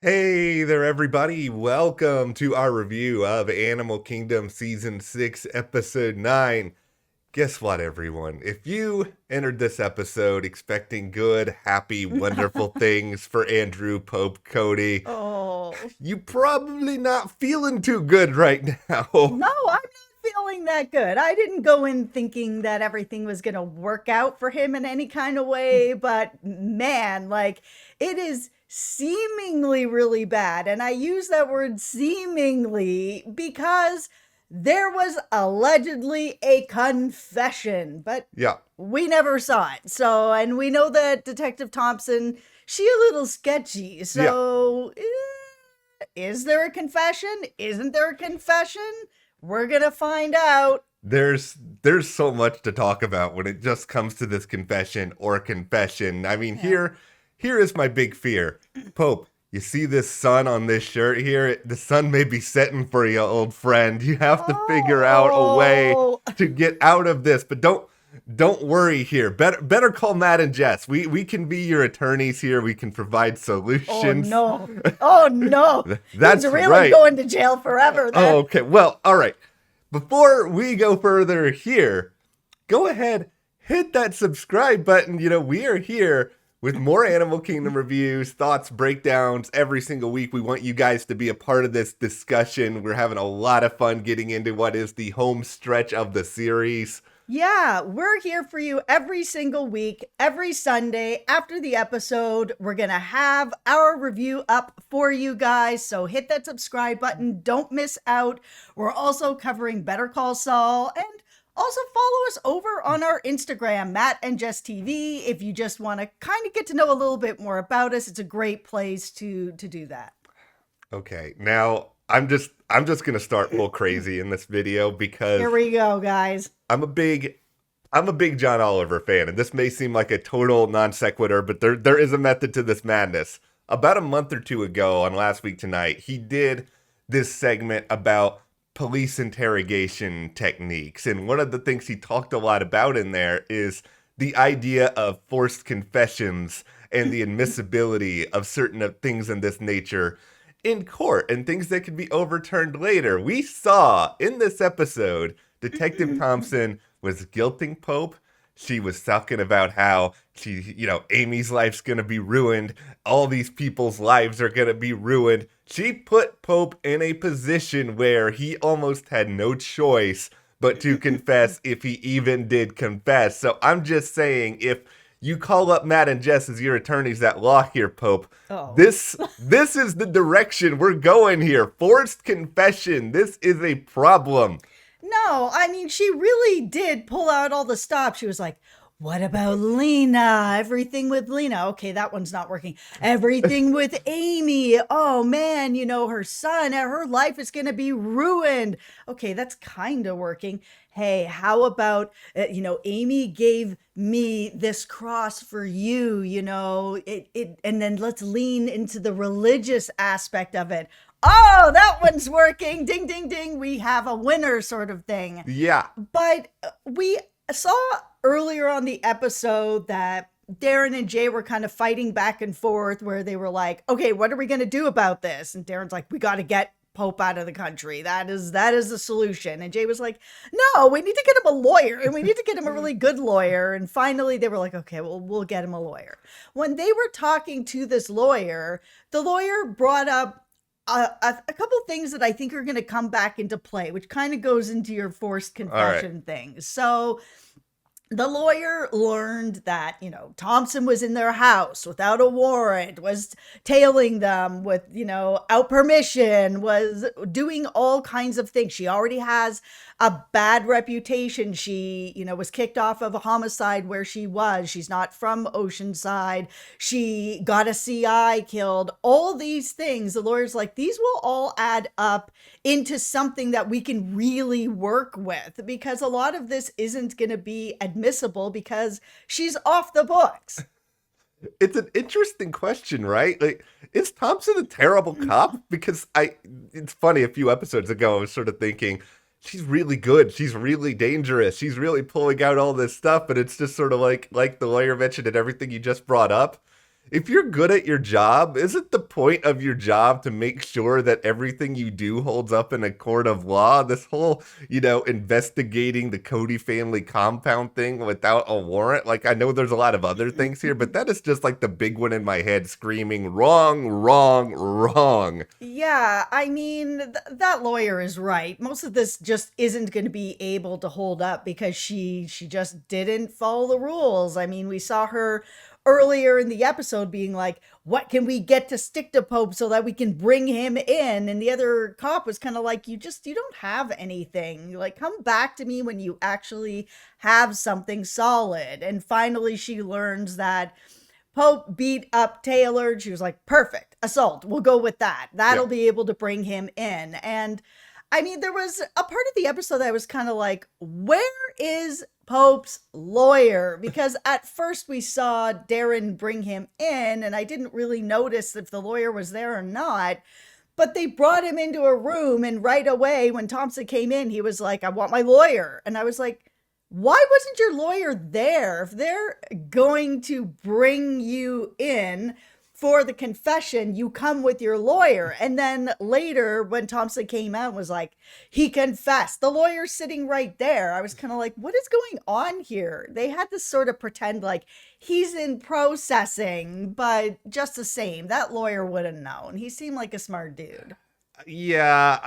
Hey there, everybody. Welcome to our review of Animal Kingdom Season 6, Episode 9. Guess what, everyone? If you entered this episode expecting good, happy, wonderful things for Andrew, Pope, Cody, Oh, you probably not feeling too good right now. no, I'm not feeling that good. I didn't go in thinking that everything was going to work out for him in any kind of way, but man, it is seemingly really bad. And I use that word seemingly because there was allegedly a confession, but Yeah, we never saw it. So, and we know that Detective Thompson, she a little sketchy. yeah. So, is there a confession? Isn't there a confession? We're gonna find out. There's so much to talk about when it just comes to this confession or confession. I mean, Yeah. here is my big fear. Pope, you see this sun on this shirt here? The sun may be setting for you, old friend. You have to figure out a way Oh, to get out of this, but don't worry here. Better call Matt and Jess. We can be your attorneys here. We can provide oh solutions. no. Oh no. That's He's really right. going to jail forever Oh, then. okay. Well, all right. Before we go further here, go ahead, hit that subscribe button. We are here with more Animal Kingdom reviews, thoughts, breakdowns every single week. We want you guys to be a part of this discussion. We're having a lot of fun getting into what is the home stretch of the series. Yeah, we're here for you every single week, every Sunday after the episode. We're going to have our review up for you guys. So hit that subscribe button. Don't miss out. We're also covering Better Call Saul, and also follow us over on our Instagram, Matt and Jess TV. If you just want to kind of get to know a little bit more about us, it's a great place to do that. Okay, now I'm just gonna start full crazy in this video because Here we go, guys. I'm a big I'm a big John Oliver fan, and this may seem like a total non sequitur, but there is a method to this madness. About a month or two ago on Last Week Tonight, he did this segment about police interrogation techniques, and one of the things he talked a lot about in there is the idea of forced confessions and the admissibility of certain things in this nature in court and things that could be overturned later. We saw in this episode Detective Thompson was guilting Pope. She was talking about how Amy's life's going to be ruined. All these people's lives are going to be ruined. She put Pope in a position where he almost had no choice but to confess if he even did confess. So I'm just saying, if you call up Matt and Jess as your attorneys at law here, Pope, Oh. this is the direction we're going here. Forced confession. This is a problem. No, I mean, she really did pull out all the stops. She was like, what about Lena? Everything with Lena. Okay, that one's not working. Everything with Amy. Oh man, her son, her life is going to be ruined. Okay, that's kind of working. Hey, how about, Amy gave me this cross for you, and then let's lean into the religious aspect of it. Oh, that one's working. Ding, ding, ding. We have a winner sort of thing. Yeah. But we saw earlier on the episode that Darren and Jay were kind of fighting back and forth where they were like, okay, what are we going to do about this? And Darren's like, we got to get Pope out of the country. That is the solution. And Jay was like, no, we need to get him a lawyer, and we need to get him a really good lawyer. And finally they were like, okay, well, we'll get him a lawyer. When they were talking to this lawyer, the lawyer brought up a couple things that I think are going to come back into play, which kind of goes into your forced confession thing. So the lawyer learned that, Thompson was in their house without a warrant, was tailing them without permission, was doing all kinds of things. She already has a bad reputation. She, was kicked off of a homicide where she was. She's not from Oceanside. She got a CI killed. All these things, the lawyer's like, these will all add up into something that we can really work with, because a lot of this isn't going to be admissible because she's off the books. It's an interesting question, right? Like, is Thompson a terrible cop? Because it's funny, a few episodes ago, I was sort of thinking, she's really good. She's really dangerous. She's really pulling out all this stuff, but it's just sort of like the lawyer mentioned and everything you just brought up. if you're good at your job, isn't the point of your job to make sure that everything you do holds up in a court of law? This whole, investigating the Cody family compound thing without a warrant. Like, I know there's a lot of other things here, but that is just like the big one in my head screaming, wrong, wrong, wrong. Yeah, I mean, that lawyer is right. Most of this just isn't going to be able to hold up because she just didn't follow the rules. I mean, we saw her earlier in the episode being like, "What can we get to stick to Pope so that we can bring him in?" And the other cop was kind of like, you don't have anything. Like, come back to me when you actually have something solid." And finally she learns that Pope beat up Taylor, and she was like, "Perfect, assault. We'll go with that. Yeah. That'll be able to bring him in." And I mean, there was a part of the episode that I was kind of like, where is Pope's lawyer? Because at first we saw Darren bring him in, and I didn't really notice if the lawyer was there or not. But they brought him into a room, and right away, when Thompson came in, he was like, "I want my lawyer." And I was like, why wasn't your lawyer there? If they're going to bring you in for the confession, you come with your lawyer. And then later, when Thompson came out and was like, he confessed, the lawyer's sitting right there. I was kind of like, what is going on here? They had to sort of pretend like he's in processing, but just the same, that lawyer would have known. He seemed like a smart dude. Yeah,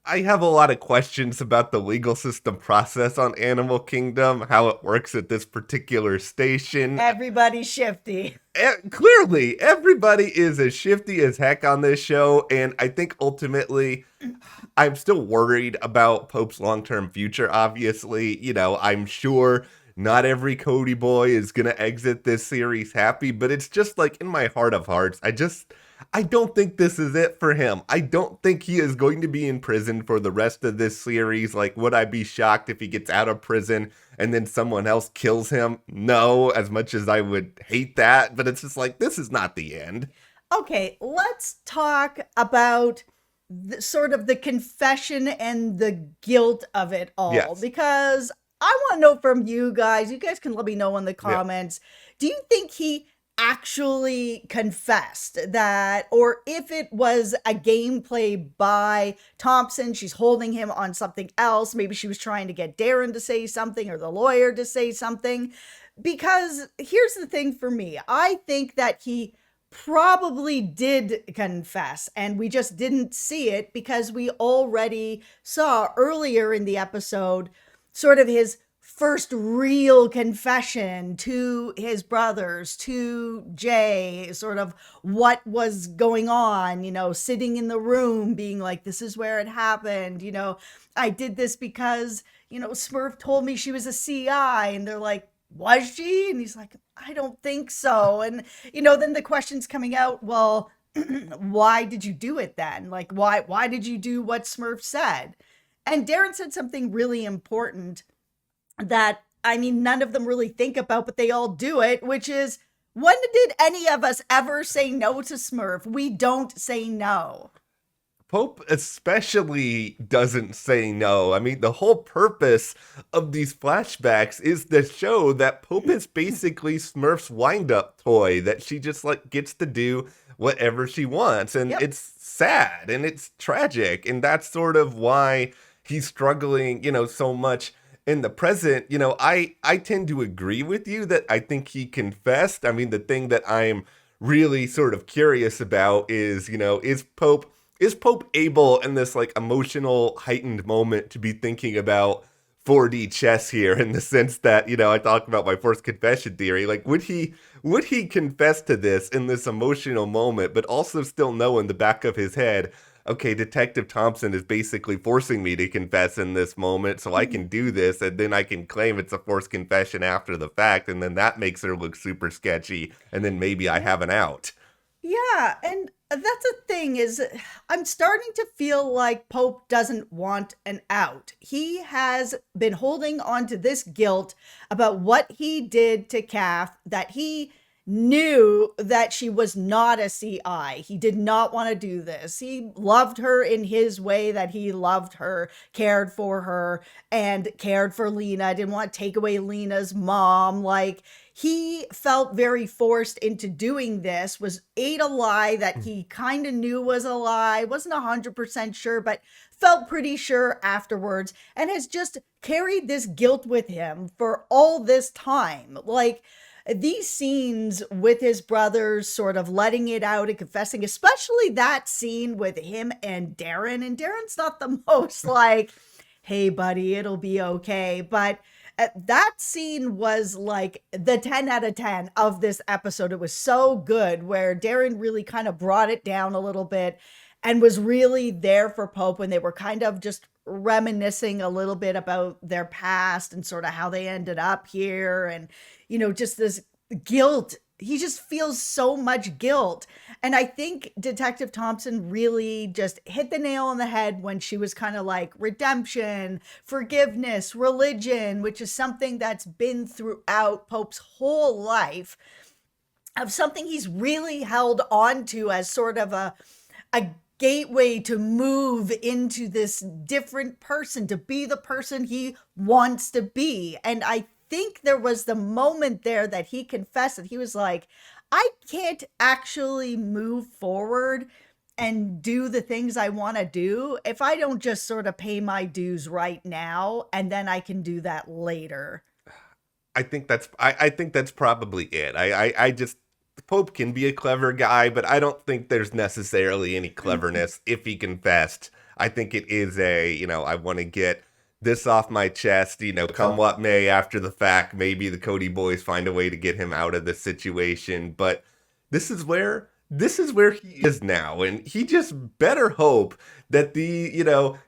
I have a lot of questions about the legal system process on Animal Kingdom, how it works at this particular station. Everybody's shifty. Clearly, everybody is as shifty as heck on this show, and I think ultimately, I'm still worried about Pope's long-term future, obviously. I'm sure not every Cody boy is gonna exit this series happy, but it's just like in my heart of hearts, I don't think this is it for him. I don't think he is going to be in prison for the rest of this series. Like, would I be shocked if he gets out of prison and then someone else kills him? No, as much as I would hate that, but it's just like, this is not the end. Okay, let's talk about sort of the confession and the guilt of it all, Yes. because I want to know from you guys. You guys can let me know in the Yeah. comments. Do you think he actually confessed that, or if it was a gameplay by Thompson? She's holding him on something else. Maybe she was trying to get Darren to say something or the lawyer to say something. Because here's the thing for me. I think that he probably did confess, and we just didn't see it because we already saw earlier in the episode sort of his first real confession to his brothers, to Jay, sort of what was going on, sitting in the room being like, this is where it happened. I did this because, Smurf told me she was a CI. And they're like, was she? And he's like, I don't think so. And, then the question's coming out, well, why did you do it then? Like, why did you do what Smurf said? And Darren said something really important that, I mean, none of them really think about, but they all do it, which is, when did any of us ever say no to Smurf? We don't say no. Pope especially doesn't say no. I mean, the whole purpose of these flashbacks is to show that Pope is basically Smurf's wind-up toy, that she just like gets to do whatever she wants. And Yep. it's sad and it's tragic. And that's sort of why he's struggling, so much in the present. I tend to agree with you that I think he confessed. I mean, the thing that I'm really sort of curious about is, is Pope able in this like emotional heightened moment to be thinking about 4D chess here, in the sense that, I talk about my first confession theory. Like, would he confess to this in this emotional moment, but also still know in the back of his head, okay, Detective Thompson is basically forcing me to confess in this moment, so I can do this, and then I can claim it's a forced confession after the fact, and then that makes her look super sketchy, and then maybe I have an out. Yeah, and that's the thing is, I'm starting to feel like Pope doesn't want an out. He has been holding on to this guilt about what he did to Kath that he knew that she was not a CI. He did not want to do this. He loved her in his way that he loved her, cared for her, and cared for Lena. Didn't want to take away Lena's mom. Like, he felt very forced into doing this, ate a lie that he kind of knew was a lie, wasn't 100% sure, but felt pretty sure afterwards, and has just carried this guilt with him for all this time. Like, these scenes with his brothers sort of letting it out and confessing, especially that scene with him and Darren's not the most like, hey buddy, it'll be okay, but that scene was like the 10 out of 10 of this episode. It was so good, where Darren really kind of brought it down a little bit and was really there for Pope when they were kind of just reminiscing a little bit about their past and sort of how they ended up here, and just this guilt. He just feels so much guilt. And I think Detective Thompson really just hit the nail on the head when she was kind of like, redemption, forgiveness, religion, which is something that's been throughout Pope's whole life, of something he's really held on to as sort of a gateway to move into this different person, to be the person he wants to be. And I think there was the moment there that he confessed that he was like, I can't actually move forward and do the things I want to do if I don't just sort of pay my dues right now, and then I can do that later. I think that's probably it. I just, Pope can be a clever guy, but I don't think there's necessarily any cleverness if he confessed. I think it is I want to get this off my chest, come what may after the fact. Maybe the Cody boys find a way to get him out of this situation, but this is where he is now, and he just better hope that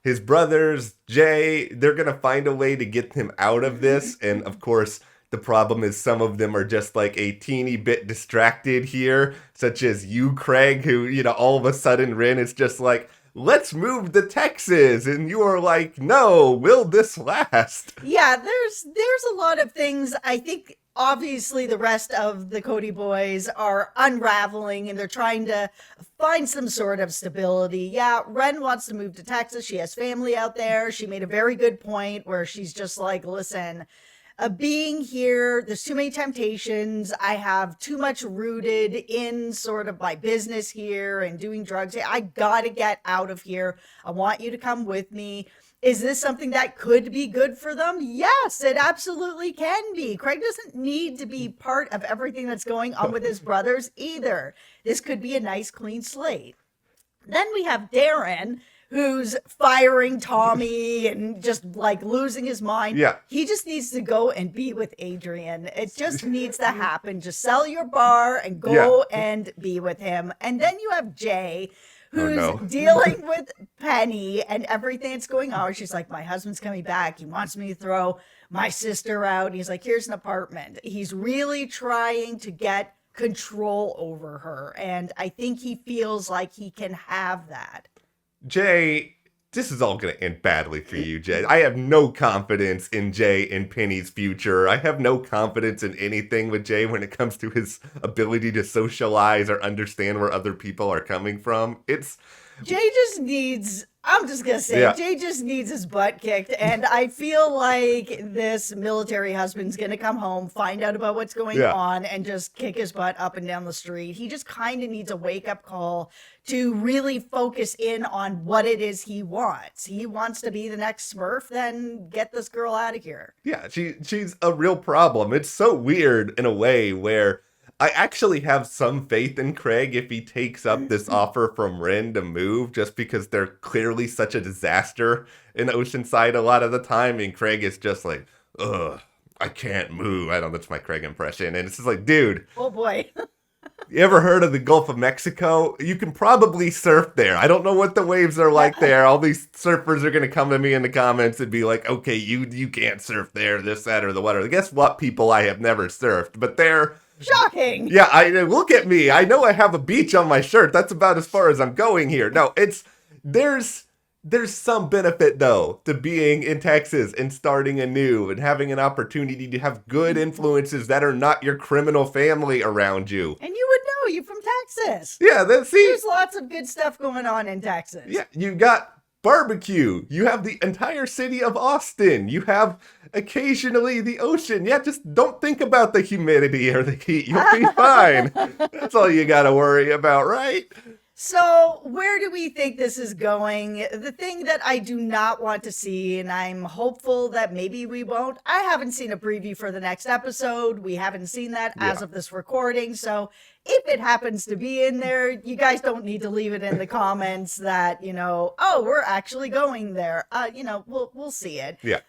his brothers, Jay, they're going to find a way to get him out of this. And of course, the problem is some of them are just like a teeny bit distracted here, such as you, Craig, who, all of a sudden Rin is just like, let's move to Texas. And you are like, no, will this last? Yeah, there's a lot of things. I think obviously the rest of the Cody boys are unraveling and they're trying to find some sort of stability. Yeah, Ren wants to move to Texas. She has family out there. She made a very good point where she's just like, listen, being here, there's too many temptations. I have too much rooted in sort of my business here and doing drugs. I gotta get out of here. I want you to come with me. Is this something that could be good for them? Yes, it absolutely can be. Craig doesn't need to be part of everything that's going on with his brothers either. This could be a nice clean slate. Then we have Darren, who's firing Tommy and just like losing his mind. Yeah. He just needs to go and be with Adrian. It just needs to happen. Just sell your bar and go and be with him. And then you have Jay, who's dealing with Penny and everything that's going on. She's like, my husband's coming back. He wants me to throw my sister out. He's like, here's an apartment. He's really trying to get control over her. And I think he feels like he can have that. Jay, this is all going to end badly for you, Jay. I have no confidence in Jay and Penny's future. I have no confidence in anything with Jay when it comes to his ability to socialize or understand where other people are coming from. Jay just needs, I'm just going to say, Jay just needs his butt kicked. And I feel like this military husband's going to come home, find out about what's going on, and just kick his butt up and down the street. He just kind of needs a wake-up call to really focus in on what it is he wants. He wants to be the next Smurf, then get this girl out of here. Yeah, she's a real problem. It's so weird in a way where I actually have some faith in Craig if he takes up this offer from Ren to move, just because they're clearly such a disaster in Oceanside a lot of the time. And Craig is just like, ugh, I can't move. I don't know, that's my Craig impression. And it's just like, dude. Oh boy. You ever heard of the Gulf of Mexico? You can probably surf there. I don't know what the waves are like there. All these surfers are going to come to me in the comments and be like, okay, you can't surf there, this, that, or the whatever. Guess what, people? I have never surfed, but they're shocking. Yeah, look at me. I know I have a beach on my shirt. That's about as far as I'm going here. No, there's There's some benefit, though, to being in Texas and starting anew and having an opportunity to have good influences that are not your criminal family around you. And you would know, you're from Texas. Yeah, There's lots of good stuff going on in Texas. Yeah, you got barbecue. You have the entire city of Austin. You have occasionally the ocean. Yeah, just don't think about the humidity or the heat. You'll be fine. That's all you got to worry about, right? So, where do we think this is going? The thing that I do not want to see, and I'm hopeful that maybe we won't, I haven't seen a preview for the next episode. We haven't seen that as of this recording. So, if it happens to be in there, you guys don't need to leave it in the comments that, oh, we're actually going there. We'll see it. Yeah.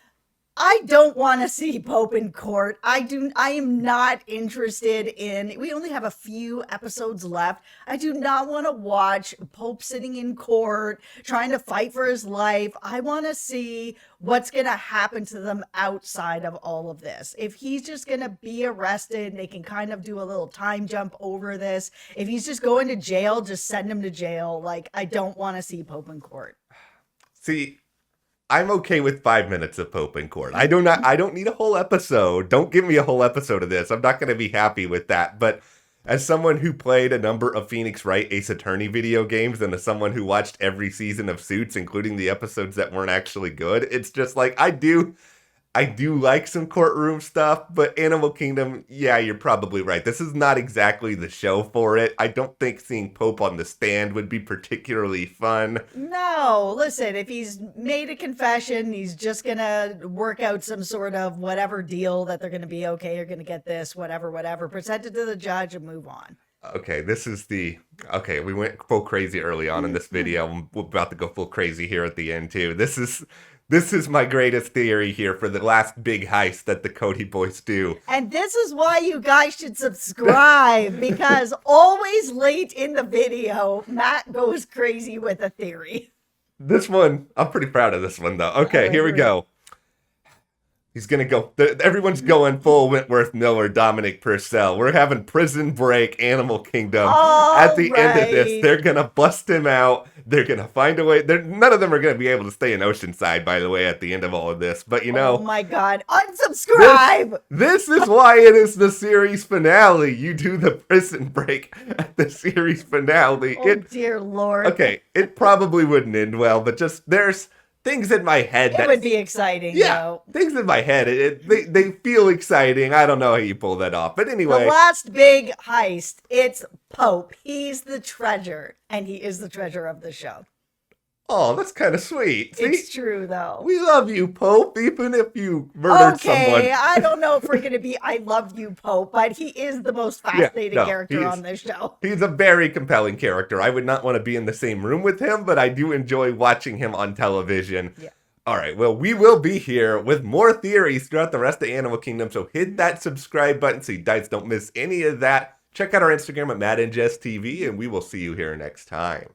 I don't want to see Pope in court. I am not interested in, we only have a few episodes left. I do not want to watch Pope sitting in court, trying to fight for his life. I want to see what's going to happen to them outside of all of this. If he's just going to be arrested, they can kind of do a little time jump over this. If he's just going to jail, just send him to jail. Like, I don't want to see Pope in court. See, I'm okay with 5 minutes of Pope in court. I don't need a whole episode. Don't give me a whole episode of this. I'm not going to be happy with that. But as someone who played a number of Phoenix Wright Ace Attorney video games, and as someone who watched every season of Suits, including the episodes that weren't actually good, it's just like, I do like some courtroom stuff, but Animal Kingdom, yeah, you're probably right. This is not exactly the show for it. I don't think seeing Pope on the stand would be particularly fun. No, listen, if he's made a confession, he's just going to work out some sort of whatever deal that they're going to be okay, you're going to get this, whatever, present it to the judge and move on. Okay, we went full crazy early on in this video. We're about to go full crazy here at the end, too. This is my greatest theory here for the last big heist that the Cody boys do. And this is why you guys should subscribe, because always late in the video, Matt goes crazy with a theory. This one, I'm pretty proud of this one, though. Okay, here we go. He's going to go, everyone's going full Wentworth Miller, Dominic Purcell. We're having Prison Break, Animal Kingdom. At the end of this, they're going to bust him out. They're going to find a way. None of them are going to be able to stay in Oceanside, by the way, at the end of all of this. But, oh my God, unsubscribe! This is why it is the series finale. You do the Prison Break at the series finale. Oh, dear Lord. Okay, it probably wouldn't end well, but just there's things in my head that would be exciting. Yeah, though. Things in my head. They feel exciting. I don't know how you pull that off, but anyway. The last big heist. It's Pope. He's the treasure, and he is the treasure of the show. Oh, that's kind of sweet. See? It's true, though. We love you, Pope, even if you murdered someone. Okay, I don't know if we're going to be I love you, Pope, but he is the most fascinating character on this show. He's a very compelling character. I would not want to be in the same room with him, but I do enjoy watching him on television. Yeah. All right, well, we will be here with more theories throughout the rest of Animal Kingdom, so hit that subscribe button so you guys don't miss any of that. Check out our Instagram at Matt and Jess TV, and we will see you here next time.